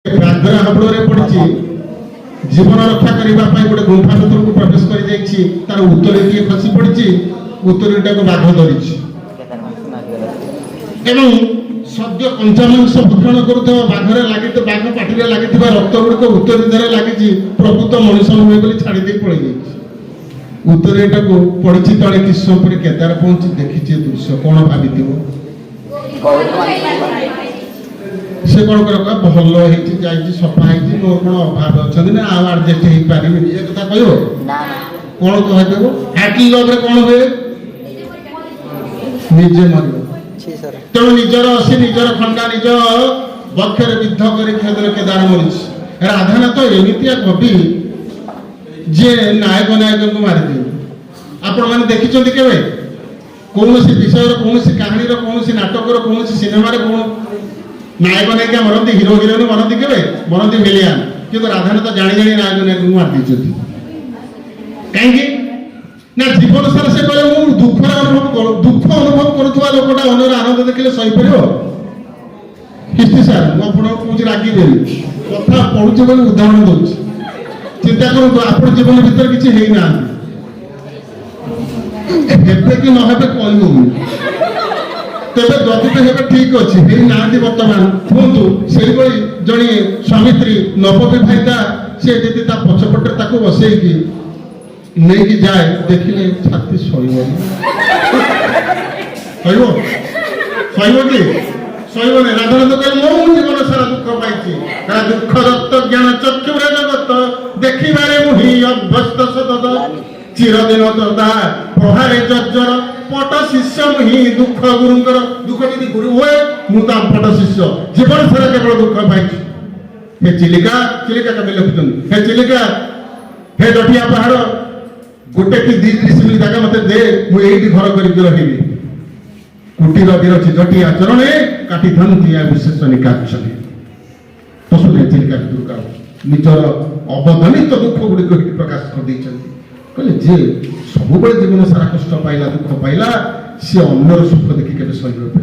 ବ୍ୟାଘ୍ର ହାବୁଡ଼ରେ ପଡ଼ିଛି ଜୀବନ ରକ୍ଷା କରିବା ପାଇଁ ଗୋଟେ ଗୁମ୍ଫା ଭିତରକୁ ପ୍ରବେଶ କରି ଯାଇଛି। ତାର ଉତ୍ତରୀଟିଏ ଖସି ପଡ଼ିଛି, ଉତ୍ତରୀଟାକୁ ବାଘ ଧରିଛି ଏବଂ ସଦ୍ୟ କଞ୍ଚାମାଂସ ଭକ୍ଷଣ କରୁଥିବା ବାଘରେ ବାଘ ପାଟିରେ ଲାଗିଥିବା ରକ୍ତ ଗୁଡ଼ିକ ଉତ୍ତରୀ ଦେହରେ ଲାଗିଛି। ପ୍ରକୃତ ମଣିଷ ନୁହେଁ ବୋଲି ଛାଡ଼ି ଦେଇ ପଳେଇ ଯାଇଛି। ଉତ୍ତରୀଟାକୁ ପଡ଼ିଛି ତଳେ। କିଛି ସମୟ ପରେ କେଦାର ପହଞ୍ଚି ଦେଖିଛି ଦୃଶ୍ୟ। କ'ଣ ଭାବିଥିବ? ସେ କ'ଣ କରିବା ଭଲ ହେଇଛି, ଯାଇଛି, ସଫା ହେଇଛି, ମୋର କ'ଣ ଅଭାବ ଅଛନ୍ତି ନା ଆଉ ଆଡଜଷ୍ଟ ହେଇପାରିବିନି ଏ କଥା କହିବ? କ'ଣ କହିଦେବ? ହାର୍ଟ ଲଭରେ କ'ଣ ହୁଏ? ନିଜେ ମରିବ। ତେଣୁ ନିଜର ଅସି ନିଜର ଖଣ୍ଡା ନିଜ ବକ୍ଷରେ ବିଦ୍ଧ କରି କ୍ଷେତ୍ରରେ କେଦାର ମରିଛି। ରାଧାନାଥ ଏମିତିଆ କବି ଯେ ନାୟକ ନାୟକଙ୍କୁ ମାରିଦିଅନ୍ତି। ଆପଣମାନେ ଦେଖିଛନ୍ତି କେବେ କୌଣସି ବିଷୟର, କୌଣସି କାହାଣୀର, କୌଣସି ନାଟକର, କୌଣସି ସିନେମାରେ ନାୟକ ନାୟିକା ମରନ୍ତି, ହିରୋ ହିରୋଇନ ମରନ୍ତି? କେବେ ମରନ୍ତି ଭିଲିଆନ। କିନ୍ତୁ ରାଧାନାଥ ଜାଣି ଜାଣି ନାୟକ ନାୟକଙ୍କୁ ମାରିଦେଇଛନ୍ତି। କାହିଁକି ନା ଜୀବନ ସାରା ସେ କହିଲେ ମୁଁ ଦୁଃଖ ଅନୁଭବ କରୁଥିବା ଲୋକଟା ଅନ୍ୟର ଆନନ୍ଦ ଦେଖିଲେ ସହିପାରିବ? ହିଷ୍ଟ୍ରି ସାର୍, ମୁଁ ଆପଣଙ୍କୁ କହୁଛି ରାଗିବେନି, କଥା ପଢୁଛି ବୋଲି ଉଦାହରଣ ଦଉଛି। ଚିନ୍ତା କରନ୍ତୁ, ଆପଣ ଜୀବନ ଭିତରେ କିଛି ହେଇନାହାନ୍ତି, ହେବେ କି ନ ହେବେ କହିହଉନି। ତେବେ ଯଦି ତ ହେବେ ଠିକ ଅଛି, ହେଇନାହାନ୍ତି ବର୍ତ୍ତମାନ କୁହନ୍ତୁ। ସେଇଭଳି ଜଣେ ସ୍ୱାମୀ ସ୍ତ୍ରୀ ନବବିବାହିତା, ସେ ଯଦି ତା ପଛପଟରେ ତାକୁ ବସେଇକି ନେଇକି ଯାଏ, ଦେଖିଲେ ଛାତି ସହିବନି। ସହିବ? ସହିବ କି? ସହିବନି। ରାଧାନାଥ କହିଲେ ମୁଁ ଜୀବନ ସାରା ଦୁଃଖ ପାଇଛି। ଦୁଃଖ ଦତ୍ତ ଜ୍ଞାନ ଚକ୍ଷୁରେ ଜଗତ ଦେଖିବାରେ ମୁଁ ହିଁ ଅଭ୍ୟସ୍ତ ସତତ। ଚିରଦିନ ତଦା ପ୍ରହାରେ ଜର୍ଜର ପଟ ଶିଷ୍ୟ ମୁଁ ହିଁ ଦୁଃଖ ଗୁରୁଙ୍କର। ଦୁଃଖ ଯଦି ଗୁରୁ ହୁଏ, ମୁଁ ତା ପଟ ଶିଷ୍ୟ। ଜୀବନ ସାରା କେବଳ ଦୁଃଖ ପାଇଛି। ହେ ଚିଲିକା, ଚିଲିକା କବି ଲେଖୁଛନ୍ତି, ହେ ଚିଲିକା, ହେ ଜଟିଆ ପାହାଡ଼, ଗୋଟେ କି 2-3 ଜାଗା ମତେ ଦେ, ମୁଁ ଏଇଠି ଘର କରିକି ରହିବି। କୁଟୀର ବିରଚି ଜଟିଆ ଚରଣେ କାଟିଥାନ୍ତି ବିଶେଷ ନିକାଞ୍ଚନେ। ପଶୁରେ ଚିଲିକା ଦୁର୍ଗା ନିଜର ଅବଦାନିତ ଦୁଃଖ ଗୁଡ଼ିକ ଏଠି ପ୍ରକାଶ କରିଦେଇଛନ୍ତି। କହିଲେ ଯେ ସବୁବେଳେ ଜୀବନ ସାରା କଷ୍ଟ ପାଇଲା, ଦୁଃଖ ପାଇଲା, ସିଏ ଅନ୍ୟର ସୁଖ ଦେଖି କେବେ ସହିପାରିବ?